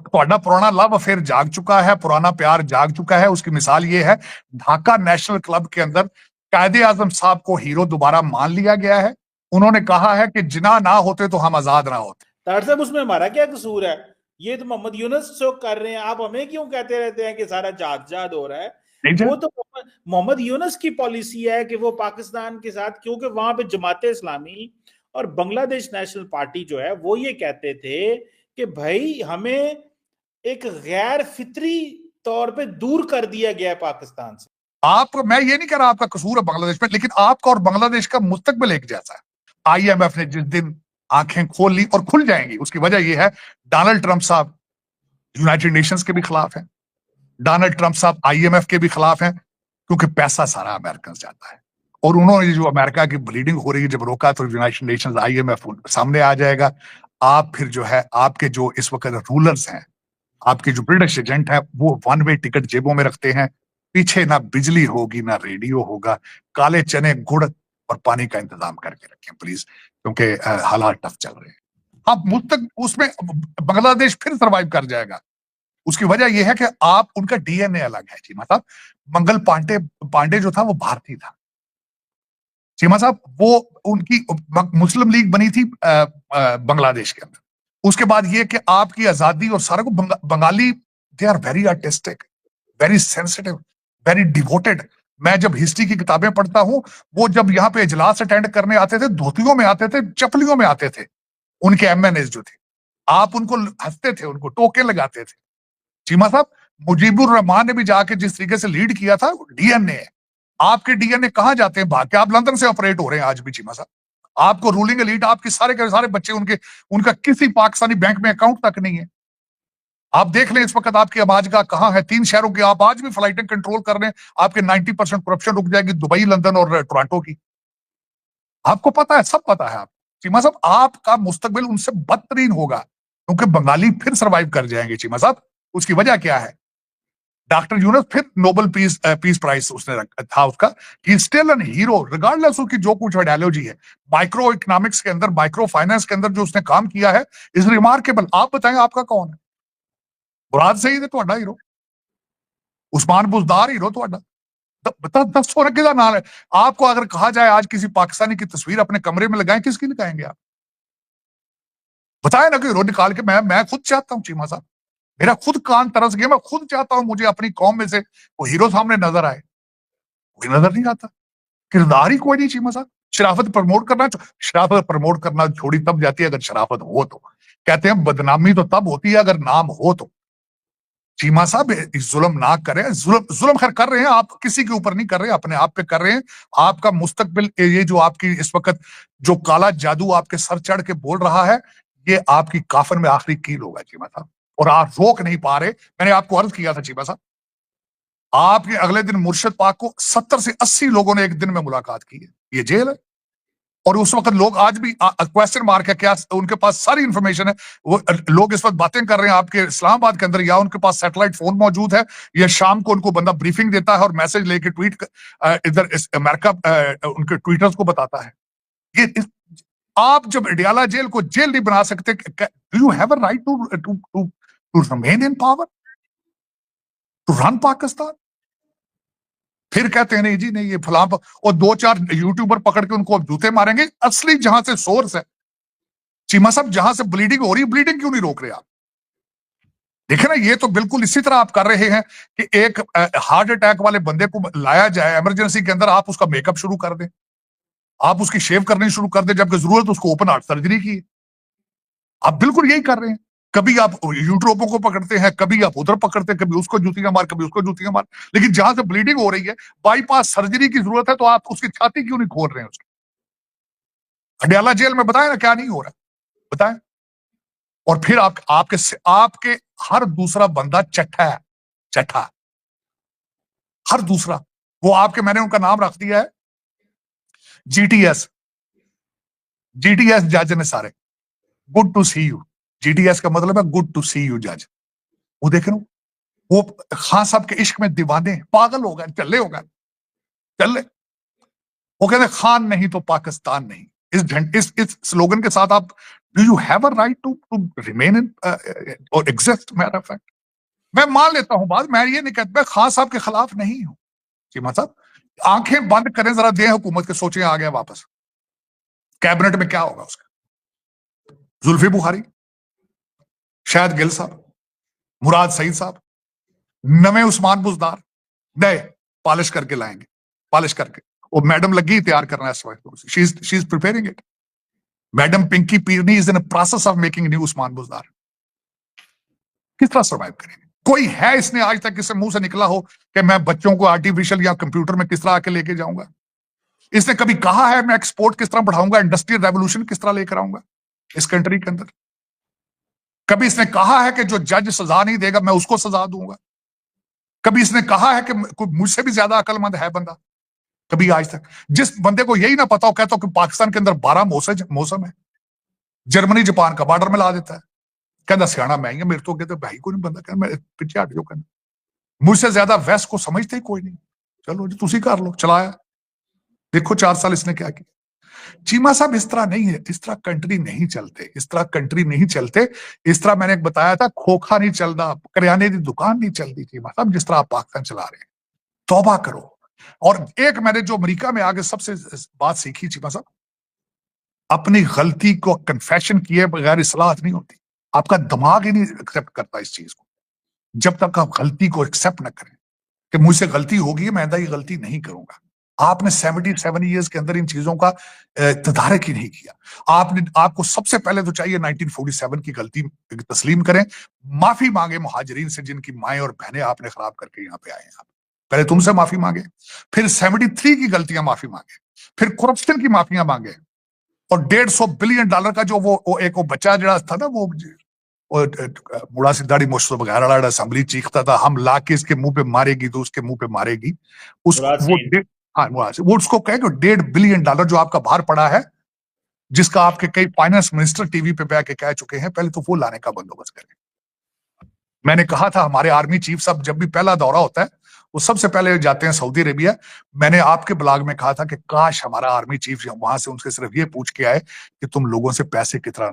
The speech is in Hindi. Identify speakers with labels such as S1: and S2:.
S1: ਤੁਹਾਡਾ पुराना लव अफेयर जाग चुका है, पुराना प्यार जाग चुका है। उसकी मिसाल ये है, ढाका नेशनल क्लब के अंदर कायदे आजम साहब को हीरो दोबारा मान लिया गया है। उन्होंने कहा है कि जिना ना होते तो हम आजाद ना होते।
S2: तार साहब, उसमें हमारा क्या कसूर है? ये तो मोहम्मद यूनुस जो कर रहे हैं, आप हमें क्यों कहते रहते हैं कि सारा जात हो रहा है? वो तो मोहम्मद यूनुस की पॉलिसी है कि वो पाकिस्तान के साथ, क्योंकि वहां पे जमाते इस्लामी और बांग्लादेश नेशनल पार्टी जो है वो ये कहते थे कि भाई हमें एक गैर फितरी तौर पे दूर कर दिया गया है पाकिस्तान से।
S1: मैं ये नहीं कह रहा आपका कसूर है बांग्लादेश में, लेकिन आपका और बांग्लादेश का मुस्तकबिल एक जैसा है। आईएमएफ ने जिस दिन आंखें खोल ली, और खुल जाएंगी, उसकी वजह यह है डोनाल्ड ट्रंप साहब यूनाइटेड नेशंस के भी खिलाफ हैं, डोनाल्ड ट्रंप साहब आईएमएफ के भी खिलाफ हैं, क्योंकि पैसा सारा अमेरिकन जाता है। और उन्होंने जो अमेरिका की ब्लीडिंग हो रही है जब रोका, तो यूनाइटेड नेशंस आईएमएफ सामने आ जाएगा। आप फिर जो है, आपके जो इस वक्त रूलर्स हैं, आपके जो ब्रिटिश एजेंट है, वो वन वे टिकट जेबों में रखते हैं। पीछे ना बिजली होगी ना रेडियो होगा। काले चने, गुड़ और पानी का इंतजाम करके रखें प्लीज, क्योंकि हालात टफ चल रहे हैं। आप मुस्तक उसमें बांग्लादेश फिर सरवाइव कर जाएगा। उसकी वजह यह है कि आप, उनका डीएनए अलग है चीमा साहब। मंगल पांडे जो था वो भारतीय था चीमा साहब। वो उनकी मुस्लिम लीग बनी थी बांग्लादेश के अंदर। उसके बाद ये कि आपकी आजादी और सारा को Bengali, they are very artistic, very sensitive, very devoted. मैं जब हिस्ट्री की किताबें पढ़ता हूं, वो जब यहाँ पे इजलास अटेंड करने आते थे, धोतियों में आते थे, चपलियों में आते थे। उनके एमएनएस जो थे, आप उनको हंसते थे, उनको टोके लगाते थे चीमा साहब। मुजीबुर रहमान ने भी जाके जिस तरीके से लीड किया था, डीएनए है। आपके डीएनए कहां जाते हैं? भाग के आप लंदन से ऑपरेट हो रहे हैं आज भी चीमा साहब। आपको रूलिंग एलीट, आपके सारे के सारे बच्चे, उनका किसी पाकिस्तानी बैंक में अकाउंट तक नहीं है। आप देख लें इस वक्त आपकी आवाज का कहां है। 3 शहरों की आप आज भी फ्लाइटें कंट्रोल कर रहे हैं, आपके 90% करप्शन रुक जाएगी, दुबई, लंदन और टोरंटो की। आपको पता है, सब पता है। आप चीमा साहब, आपका मुस्तकबिल उनसे बदतरीन होगा, क्योंकि बंगाली फिर सर्वाइव कर जाएंगे चीमा साहब। उसकी वजह क्या है? डॉक्टर यूनुस फिर नोबेल पीस प्राइज उसने था उसका। He still an hero regardless उसकी जो कुछ आइडियोलॉजी है। माइक्रो इकोनॉमिक्स के अंदर, माइक्रो फाइनेंस के अंदर जो उसने काम किया है इज रिमार्केबल। आप बताएं, आपका कौन है? मुराद सईद है ਤੁਹਾਡਾ हीरो, उस्मान बुजदार हीरो ਤੁਹਾਡਾ। दस और किसका नाम है? आपको अगर कहा जाए आज किसी पाकिस्तानी की तस्वीर अपने कमरे में लगाएं, किसकी लगाएंगे आप? बताए ना कि हीरो निकाल के। मैं खुद चाहता हूं चीमा साहब, मेरा खुद कान तरस गया। मैं खुद चाहता हूं मुझे अपनी कौम में से वो हीरो सामने नजर आए, कोई नजर नहीं आता। किरदार ही कोई नहीं चीमा साहब। शराफत प्रमोट करना छोड़ी तब जाती है अगर शराफत हो तो। कहते हैं बदनामी तो तब होती है अगर नाम हो तो। चीमा साहब, जुल्म ना करें। जुल्म खैर कर रहे हैं, आप किसी के ऊपर नहीं कर रहे, अपने आप पे कर रहे हैं। आपका मुस्तकबिल, ये जो आपकी इस वक्त जो काला जादू आपके सर चढ़ के बोल रहा है, ये आपकी काफन में आखिरी कील होगा चीमा साहब, और आप रोक नहीं पा रहे। मैंने आपको अर्ज किया था चीमा साहब, आपके अगले दिन मुर्शिद पाक को 70 से 80 लोगों ने एक दिन में मुलाकात की है। ये जेल है, और उस वक्त लोग आज भी क्वेश्चन मार्क है, क्या उनके पास सारी इंफॉर्मेशन है? वो लोग इस वक्त बातें कर रहे हैं आपके इस्लामाबाद के अंदर, या उनके पास सैटेलाइट फोन मौजूद है, या शाम को उनको बंदा ब्रीफिंग देता है और मैसेज लेके ट्वीट इधर अमेरिका उनके ट्वीटर्स को बताता है। ये आप जब अडियाला जेल को जेल नहीं बना सकते, do you have a right to remain in power, to run Pakistan? फिर कहते हैं नहीं जी नहीं, ये फलां, और 2-4 यूट्यूबर पकड़ के उनको अब जूते मारेंगे। असली जहां से सोर्स है चीमा साहब, जहां से ब्लीडिंग हो रही, ब्लीडिंग क्यों नहीं रोक रहे आप? देखे ना, ये तो बिल्कुल इसी तरह आप कर रहे हैं कि एक हार्ट अटैक वाले बंदे को लाया जाए इमरजेंसी के अंदर, आप उसका मेकअप शुरू कर दें, आप उसकी शेव करनी शुरू कर दें, जबकि जरूरत उसको ओपन हार्ट सर्जरी की है। आप बिल्कुल यही कर रहे हैं। कभी आप यूट्यूबों को पकड़ते हैं, कभी आप उधर पकड़ते हैं, कभी उसको जूतियां मार, कभी उसको जूतियां मार। लेकिन जहां से ब्लीडिंग हो रही है, बाईपास सर्जरी की जरूरत है, तो आप उसकी छाती क्यों नहीं खोल रहे हैं उसकी? अडियाला जेल में बताएं ना क्या नहीं हो रहा, बताएं। और फिर आपके हर दूसरा बंदा चट्टा है, चट्टा, हर दूसरा। वो आपके, मैंने उनका नाम रख दिया है जीटीएस, जीटीएस जज ने सारे। Good to see you, GTS का मतलब है गुड टू सी यू जज। वो देख रहे हो, वो खान साहब के इश्क में दीवाने, पागल हो गए, चले हो गए, चले। वो कहते खान नहीं तो पाकिस्तान नहीं। इस स्लोगन के साथ आप, do you have a right to remain in और एग्जिस्ट? मैटर ऑफ फैक्ट मैं मान लेता हूं बात, मैं ये नहीं कहता, मैं खान साहब के खिलाफ नहीं हूं चीमा साहब। आंखें बंद करें जरा, दें हुकूमत के, सोचें आ गया वापस कैबिनेट में क्या होगा उसका। जुल्फी बुखारी, शायद गिल साहब, मुराद सईद साहब, नवे उस्मान बुजदार, नए पॉलिश करके लाएंगे, पॉलिश करके। वो मैडम लगी तैयार करना इस वक्त, she is preparing it. Madam Pinky Pirni is in process of making new Usman Buzdar. किस तरह सर्वाइव करेंगे? कोई है इसने आज तक किसी मुंह से निकला हो कि मैं बच्चों को आर्टिफिशियल या कंप्यूटर में किस तरह आके लेके जाऊंगा? इसने कभी कहा है मैं एक्सपोर्ट किस तरह बढ़ाऊंगा, इंडस्ट्रियल रेवोल्यूशन किस तरह लेकर आऊंगा इस कंट्री के अंदर? कभी इसने कहा है कि जो जज सजा नहीं देगा मैं उसको सजा दूंगा? कभी इसने कहा है कि कोई मुझसे भी ज्यादा अकलमंद है बंदा? कभी आज तक? जिस बंदे को यही ना पता हो, कहता हो कि पाकिस्तान के अंदर 12 मौसम है, जर्मनी जापान का बॉर्डर में ला देता है, कहता सियाना मैं ही, मेरे तो कहते भाई कोई नहीं बंदा, कहता मैं पीछे हट जाओ, कहना मुझसे ज्यादा वेस्ट को समझते ही कोई नहीं, चलो जी तुसी कर लो, चलाया। देखो 4 साल इसने क्या किया। चीमा साहब इस तरह नहीं है, इस तरह कंट्री नहीं चलते, इस तरह कंट्री नहीं चलते। इस तरह मैंने बताया था, खोखा नहीं चलता, करियाने की दुकान नहीं चलती चीमा साहब, जिस तरह आप पाकिस्तान चला रहे हैं। तौबा करो। और एक मैंने जो अमेरिका में आगे सबसे बात सीखी चीमा साहब, अपनी गलती को कन्फेशन किए बगैर इस्लाह नहीं होती। आपका दिमाग ही नहीं एक्सेप्ट करता इस चीज को। जब तक आप गलती को एक्सेप्ट ना करें कि मुझसे गलती होगी, मैं ये गलती नहीं करूंगा। आपने 77 ईयर्स के अंदर इन चीजों का तदारक ही नहीं किया। आपको सबसे पहले तो चाहिए 1947 की गलती तस्लीम करें, माफी मांगे मुहाजिरीन से जिनकी माएं और बहनें आपने खराब करके यहाँ पे आए हैं। पहले तुमसे माफी मांगे, फिर 73 की गलतियां माफी मांगे, फिर करप्शन की माफियां मांगे, और $150 बिलियन का जो वो एक बच्चा जरा था ना, वो बुढ़ा सी दाढ़ी मुश्त वगैरह असेंबली चीखता था, हम ला के इसके मुंह पे मारेगी तो उसके मुंह पे मारेगी, वो उसको कहे कि $1.5 बिलियन जो आपका बाहर पड़ा है, जिसका आपके कई फाइनेंस मिनिस्टर टीवी पे बैठ के कह चुके हैं, पहले तो वो लाने का बंदोबस्त करें। मैंने कहा था हमारे आर्मी चीफ साहब जब भी पहला दौरा होता है वो सबसे पहले जाते हैं सऊदी अरेबिया। मैंने आपके ब्लॉग में कहा था कि काश हमारा आर्मी चीफ वहां से उनसे सिर्फ ये पूछ के आए कि तुम लोगों से पैसे किस तरह